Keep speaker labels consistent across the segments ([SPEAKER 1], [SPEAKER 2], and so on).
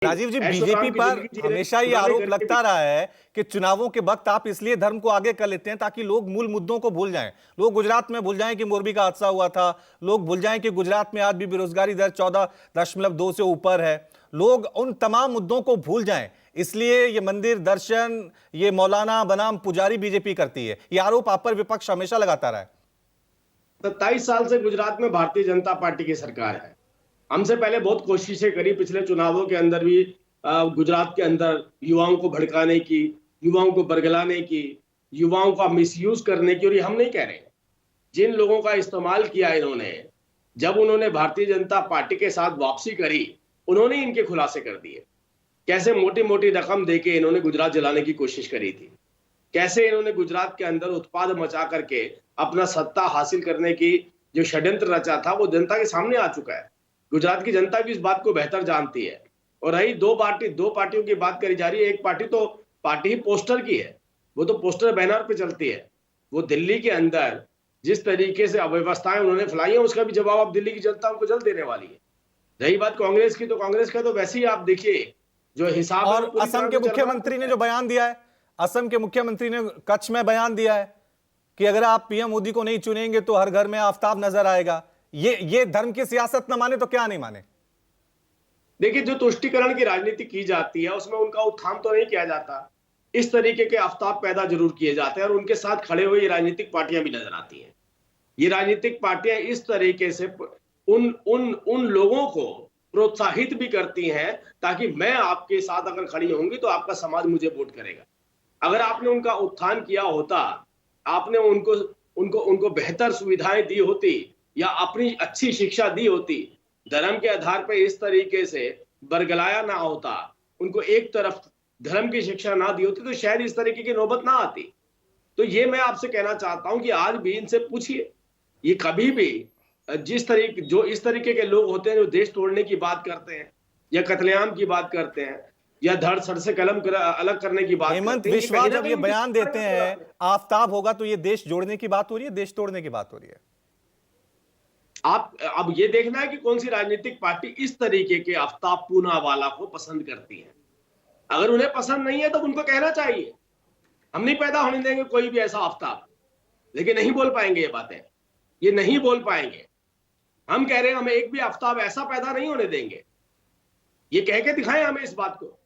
[SPEAKER 1] राजीव जी,
[SPEAKER 2] ऐशो
[SPEAKER 1] BJP
[SPEAKER 2] आराम की
[SPEAKER 1] पर
[SPEAKER 2] जिंदगी जी रहे हैं,
[SPEAKER 1] हमेशा ये
[SPEAKER 2] पुराने
[SPEAKER 1] आरोप
[SPEAKER 2] घर के
[SPEAKER 1] लगता रहा है कि चुनावों के वक्त आप इसलिए धर्म को आगे कर लेते हैं ताकि लोग मूल मुद्दों को भूल जाएं। लोग गुजरात में भूल जाएं कि मोरबी का हादसा हुआ था। लोग भूल जाएं कि गुजरात में आज भी बेरोजगारी दर 14.2 से ऊपर है। लोग उन तमाम मुद्दों को भूल जाएं, इसलिए ये मंदिर दर्शन, ये मौलाना बनाम पुजारी बीजेपी करती है। ये आरोप आप पर विपक्ष हमेशा लगाता रहा है।
[SPEAKER 2] 27 साल से गुजरात में भारतीय जनता पार्टी की सरकार है। हमसे पहले बहुत कोशिशें करी पिछले चुनावों के अंदर भी, गुजरात के अंदर युवाओं को भड़काने की, युवाओं को बरगलाने की, युवाओं का मिसयूज करने की। और ये हम नहीं कह रहे, जिन लोगों का इस्तेमाल किया इन्होंने, जब उन्होंने भारतीय जनता पार्टी के साथ वापसी करी, उन्होंने इनके खुलासे कर दिए। कैसे मोटी मोटी रकम देके इन्होंने गुजरात जलाने की कोशिश करी थी, कैसे इन्होंने गुजरात के अंदर उत्पाद मचा करके अपना सत्ता हासिल करने की जो षड्यंत्र रचा था वो जनता के सामने आ चुका है। गुजरात की जनता भी इस बात को बेहतर जानती है। और रही दो पार्टियों की बात करी जा रही है, एक पार्टी तो पार्टी ही पोस्टर की है, वो तो पोस्टर बैनर पे चलती है। वो दिल्ली के अंदर जिस तरीके से अव्यवस्थाएं उन्होंने फैलाई है, उसका भी जवाब अब दिल्ली की जनता उनको जल्द देने वाली है। रही बात कांग्रेस की, तो कांग्रेस का तो वैसे ही आप देखिए, जो हिसाब है वो
[SPEAKER 1] और
[SPEAKER 2] पूरी
[SPEAKER 1] असम
[SPEAKER 2] तरह
[SPEAKER 1] के
[SPEAKER 2] से चरमरा
[SPEAKER 1] मुख्यमंत्री ने
[SPEAKER 2] चुका
[SPEAKER 1] जो
[SPEAKER 2] है।
[SPEAKER 1] बयान दिया है, असम के मुख्यमंत्री ने कच्छ में बयान दिया है कि अगर आप पीएम मोदी को नहीं चुनेंगे तो हर घर में आफ्ताब नजर आएगा। ये धर्म की सियासत न माने तो क्या नहीं माने।
[SPEAKER 2] देखिए, जो तुष्टीकरण की राजनीति की जाती है उसमें उनका उत्थान तो नहीं किया जाता। इस तरीके के आफ्ताब पैदा जरूर किए जाते हैं और उनके साथ खड़े हुए ये राजनीतिक पार्टियां भी नजर आती हैं। ये राजनीतिक पार्टियां इस तरीके से उन उन उन लोगों को प्रोत्साहित भी करती हैं, ताकि मैं आपके साथ अगर खड़ी होंगी तो आपका समाज मुझे वोट करेगा। अगर आपने उनका उत्थान किया होता, आपने उनको उनको उनको बेहतर सुविधाएं दी होती, या अपनी अच्छी शिक्षा दी होती, धर्म के आधार पर इस तरीके से बरगलाया ना होता, उनको एक तरफ धर्म की शिक्षा ना दी होती, तो शायद इस तरीके की नौबत ना आती। तो ये मैं आपसे कहना चाहता हूं कि आज भी इनसे पूछिए, ये कभी भी जो इस तरीके के लोग होते हैं जो देश तोड़ने की बात करते हैं, या कत्लेआम की बात करते हैं, या धड़ सर से कलम अलग करने की बात
[SPEAKER 1] हेमंत
[SPEAKER 2] करते हैं, ये
[SPEAKER 1] विश्वा
[SPEAKER 2] कहीं ना
[SPEAKER 1] जब
[SPEAKER 2] कहीं
[SPEAKER 1] ये
[SPEAKER 2] उनकी
[SPEAKER 1] बयान देते
[SPEAKER 2] शिक्षा के
[SPEAKER 1] हैं
[SPEAKER 2] खिलाफ है।
[SPEAKER 1] आफ्ताब होगा, तो ये देश जोड़ने की बात हो रही है, देश तोड़ने की बात हो रही है।
[SPEAKER 2] आप अब ये देखना है कि कौन सी राजनीतिक पार्टी इस तरीके के आफ्ताब पूनावाला को पसंद करती है। अगर उन्हें पसंद नहीं है तो उनको कहना चाहिए, हम नहीं पैदा होने देंगे कोई भी ऐसा आफ्ताब। लेकिन नहीं बोल पाएंगे ये बातें, ये नहीं बोल पाएंगे। हम कह रहे हैं, हमें एक भी आफ्ताब ऐसा पैदा नहीं होने देंगे। ये कह के दिखाएं हमें इस बात को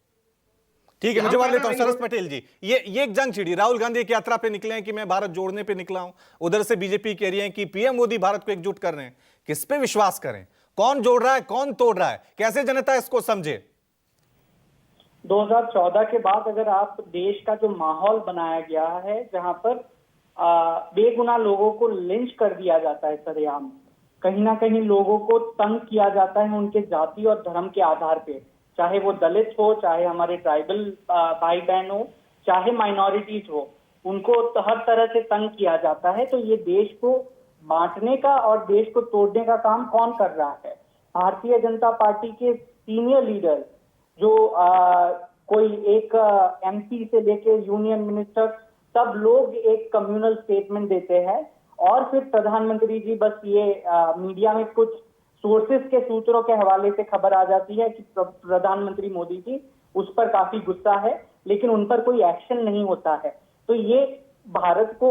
[SPEAKER 1] ठीक
[SPEAKER 2] कि
[SPEAKER 1] है, मैं
[SPEAKER 2] हम
[SPEAKER 1] जवाब
[SPEAKER 2] पैदा
[SPEAKER 1] लेता हूं।
[SPEAKER 2] नहीं
[SPEAKER 1] सरस
[SPEAKER 2] होने।
[SPEAKER 1] पटेल जी, ये एक जंग छिड़ी। राहुल गांधी एक यात्रा पे निकले हैं कि मैं भारत जोड़ने पे निकला हूं, उधर से बीजेपी कह रही है कि पीएम मोदी भारत को एकजुट कर रहे हैं। किस पे विश्वास करें? कौन जोड़ रहा है, कौन तोड़ रहा है? कैसे जनता इसको समझे?
[SPEAKER 3] 2014 के बाद अगर आप देश का जो माहौल बनाया गया है, जहां पर बेगुनाह लोगों को लिंच कर दिया जाता है सरेआम, कहीं ना कहीं लोगों को तंग किया जाता है उनके जाति और धर्म के आधार पे, चाहे वो दलित हो, चाहे हमारे ट्राइबल भाई बहन हो, चाहे माइनॉरिटीज हो, उनको तो हर तरह से तंग किया जाता है। तो ये देश को बांटने का और देश को तोड़ने का काम कौन कर रहा है? भारतीय जनता पार्टी के सीनियर लीडर, जो कोई एक एमपी से लेके यूनियन मिनिस्टर, सब लोग एक कम्युनल स्टेटमेंट देते हैं और फिर प्रधानमंत्री जी बस ये मीडिया में कुछ सोर्सेस के सूत्रों के हवाले से खबर आ जाती है कि प्रधानमंत्री मोदी जी उस पर काफी गुस्सा है, लेकिन उन पर कोई एक्शन नहीं होता है। तो ये भारत को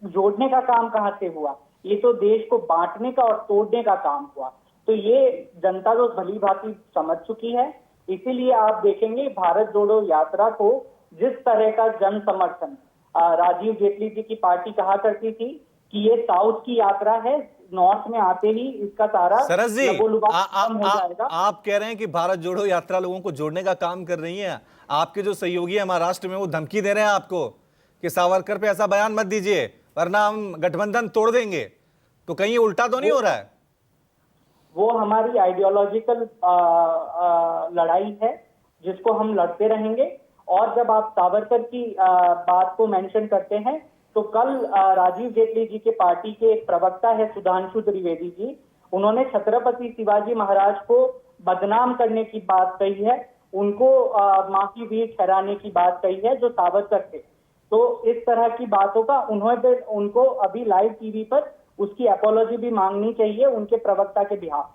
[SPEAKER 3] जोड़ने का काम कहां से हुआ? ये तो देश को बांटने का और तोड़ने का काम हुआ। तो ये जनता तो भली भांति समझ चुकी है। इसीलिए आप देखेंगे भारत जोड़ो यात्रा को जिस तरह का जन समर्थन, राजीव जेटली जी की पार्टी कहा करती थी कि ये साउथ की यात्रा है, नॉर्थ में आते ही इसका सारा
[SPEAKER 1] सरस जी,
[SPEAKER 3] खत्म हो जाएगा।
[SPEAKER 1] आप कह रहे हैं कि भारत जोड़ो यात्रा लोगों को जोड़ने का काम कर रही है। आपके जो सहयोगी है महाराष्ट्र में, वो धमकी दे रहे हैं आपको कि सावरकर पे ऐसा बयान मत दीजिए वरना हम गठबंधन तोड़ देंगे। तो कहीं ये उल्टा तो नहीं हो रहा है?
[SPEAKER 3] वो हमारी आइडियोलॉजिकल लड़ाई है जिसको हम लड़ते रहेंगे। और जब आप सावरकर की बात को मेंशन करते हैं, तो कल राजीव जेटली जी के पार्टी के एक प्रवक्ता है सुधांशु त्रिवेदी जी, उन्होंने छत्रपति शिवाजी महाराज को बदनाम करने की बात कही है, उनको माफी वीर ठहराने की बात कही है जो सावरकर थे। तो इस तरह की बातों का उनको अभी लाइव टीवी पर उसकी अपॉलॉजी भी मांगनी चाहिए उनके प्रवक्ता के बिहाफ।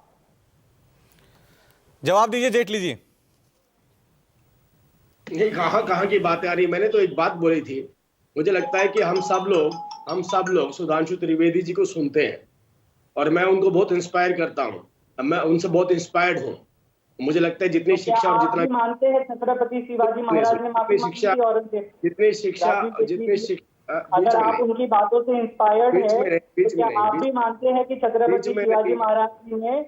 [SPEAKER 1] जवाब दीजिए जेटली जी।
[SPEAKER 2] नहीं, कहाँ की बातें आ रही। मैंने तो एक बात बोली थी, मुझे लगता है कि हम सब लोग सुधांशु त्रिवेदी जी को सुनते हैं और मैं उनको बहुत इंस्पायर करता हूँ, मैं उनसे बहुत इंस्पायर्ड हूँ। मुझे लगता है जितनी शिक्षा और जितना
[SPEAKER 3] मानते हैं छत्रपति शिवाजी महाराज ने माफी मांगी थी औरंगजेब,
[SPEAKER 2] जितनी शिक्षा
[SPEAKER 3] अगर आप उनकी बातों से इंस्पायर्ड है तो क्या आप भी मानते हैं कि छत्रपति शिवाजी महाराज जी ने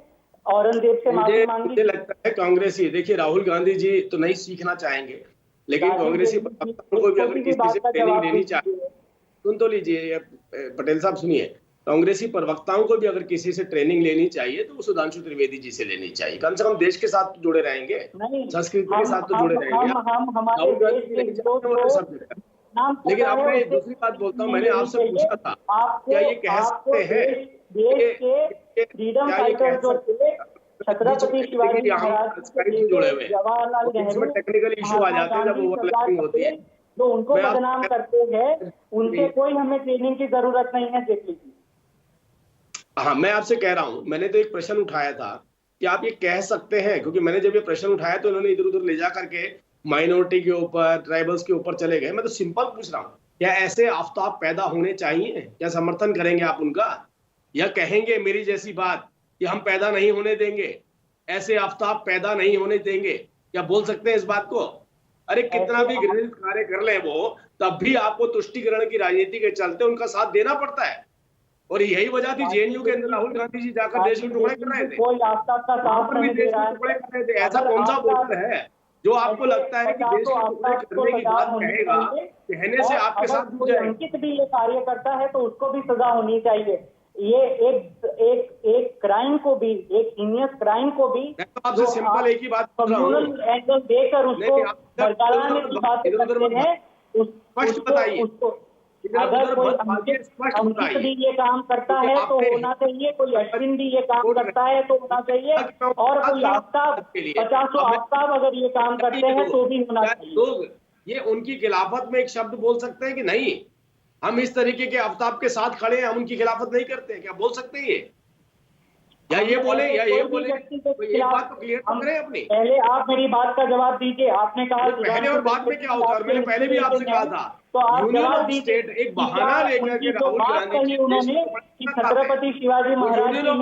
[SPEAKER 3] औरंगजेब से माफी मांगी?
[SPEAKER 2] मुझे लगता है कांग्रेसी, देखिए राहुल गांधी जी तो नहीं सीखना चाहेंगे, लेकिन कांग्रेसी प्रवक्ताओं को भी अगर किसी से ट्रेनिंग लेनी चाहिए, सुन तो लीजिए पटेल साहब, सुनिए, कांग्रेसी प्रवक्ताओं को भी अगर किसी से ट्रेनिंग लेनी चाहिए तो वो सुधांशु त्रिवेदी जी से लेनी चाहिए। कम से कम देश के साथ तो जुड़े रहेंगे, संस्कृति के साथ तो जुड़े रहेंगे। लेकिन अब मैं दूसरी बात बोलता हूँ, मैंने आपसे पूछा था क्या ये कह सकते हैं
[SPEAKER 3] फ्रीडम फाइटर जो थे छत्रपति शिवाजी महाराज
[SPEAKER 2] जुड़े हुए हैं, टेक्निकल इशू आ जाते हैं जब ओवरलैपिंग होती है,
[SPEAKER 3] तो उनको बदनाम करते हैं, उनसे कोई हमें ट्रेनिंग की जरूरत नहीं है जेटली जी।
[SPEAKER 2] हाँ, मैं आपसे कह रहा हूं, मैंने तो एक प्रश्न उठाया था कि आप ये कह सकते हैं, क्योंकि मैंने जब ये प्रश्न उठाया तो इन्होंने इधर उधर ले जा करके माइनॉरिटी के ऊपर, ट्राइबल्स के ऊपर चले गए। मैं तो सिंपल पूछ रहा हूँ, क्या ऐसे आफ्ताब पैदा होने चाहिए? क्या समर्थन करेंगे आप उनका, या कहेंगे मेरी जैसी बात कि हम पैदा नहीं होने देंगे, ऐसे आफ्ताब पैदा नहीं होने देंगे? क्या बोल सकते हैं इस बात को? अरे कितना भी घृणित कार्य कर ले वो, तब भी आपको तुष्टिकरण की राजनीति के चलते उनका साथ देना पड़ता है। और यही वजह थी जेएनयू के अंदर राहुल गांधी जी जाकर देश के टुकड़े कर रहे थे, वहां पर भी देश के टुकड़े कर रहे थे। ऐसा कौन सा वोटर है जो आपको लगता है कि देश के टुकड़े करने की बात कहेगा, कहने से आपके साथ जुड़ जाएगा?
[SPEAKER 3] अंकित भी ये कार्य करता है तो उसको भी सजा होनी चाहिए। ये एक क्राइम को भी, एक हीनियस क्राइम को भी,
[SPEAKER 2] तो आपसे सिंपल एक ही बात बोल रहा हूं,
[SPEAKER 3] एंगल देकर उसको बरकरार की बातें करते हैं।
[SPEAKER 2] स्पष्ट बताइए,
[SPEAKER 3] अगर कोई अंकित भी ये काम करता है तो होना चाहिए, कोई अश्विन भी ये काम करता है तो होना चाहिए, और कोई आफ्ताब, 50 आफ्ताब अगर ये काम करते हैं तो भी होना चाहिए।
[SPEAKER 2] लोग ये उनकी खिलाफत में एक शब्द बोल सकते हैं कि नहीं, हम इस तरीके के आफ्ताब के साथ खड़े हैं, हम उनकी खिलाफत नहीं करते? क्या बोल सकते हैं ये? या ये बोले ये बात तो क्लियर तो करें अपनी।
[SPEAKER 3] पहले आप मेरी बात का जवाब दीजिए। आपने कहा
[SPEAKER 2] पहले और बाद में क्या होता है, मैंने पहले भी आपसे कहा था,
[SPEAKER 3] तो आप जवाब दीजिए।
[SPEAKER 2] स्टेट एक बहाना लेकर के राहुल गांधी जी
[SPEAKER 3] उन्होंने कि छत्रपति शिवाजी महाराज जी ने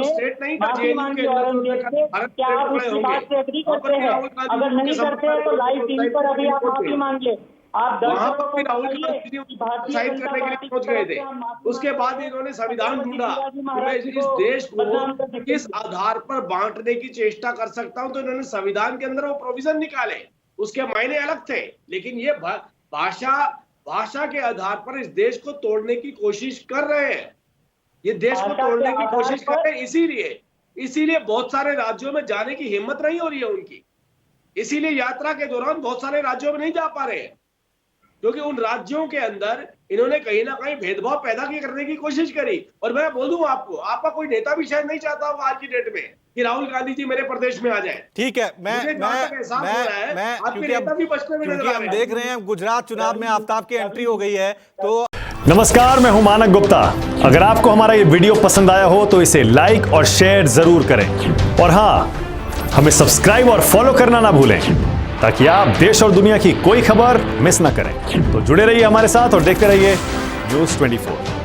[SPEAKER 3] माफी मांगी औरंगजेब से, क्या आप उसकी बात से एग्री करते हैं? अगर नहीं करते हैं तो लाइव टीवी पर अभी आप माफी मांग ले। आप
[SPEAKER 2] वहां पर भी राहुल गांधी जी साइड करने के लिए पहुंच गए थे। उसके बाद इन्होंने संविधान ढूंढा कि मैं इस देश को किस आधार पर बांटने की चेष्टा कर सकता हूं, तो इन्होंने संविधान के अंदर वो प्रोविजन निकाले, उसके मायने अलग थे। लेकिन ये भाषा के आधार पर इस देश को तोड़ने की कोशिश कर रहे हैं, ये देश को तोड़ने की कोशिश कर रहे हैं। इसीलिए बहुत सारे राज्यों में जाने की हिम्मत नहीं हो रही है उनकी, इसीलिए यात्रा के दौरान बहुत सारे राज्यों में नहीं जा पा रहे हैं, क्योंकि उन राज्यों के अंदर इन्होंने कहीं ना कहीं भेदभाव पैदा करने की कोशिश करी। और मैं बोल दूं आपको, आपका कोई नेता भी शायद नहीं चाहता होगा आज की डेट में कि राहुल गांधी जी मेरे प्रदेश में आ जाए।
[SPEAKER 1] ठीक है, क्योंकि हम देख रहे हैं गुजरात चुनाव में आफ्ताब की एंट्री हो गई है। तो
[SPEAKER 4] नमस्कार, मैं हूं मानक गुप्ता। अगर आपको हमारा ये वीडियो पसंद आया हो तो इसे लाइक और शेयर जरूर करें, और हाँ, हमें सब्सक्राइब और फॉलो करना ना भूलें ताकि आप देश और दुनिया की कोई खबर मिस ना करें। तो जुड़े रहिए हमारे साथ और देखते रहिए News 24।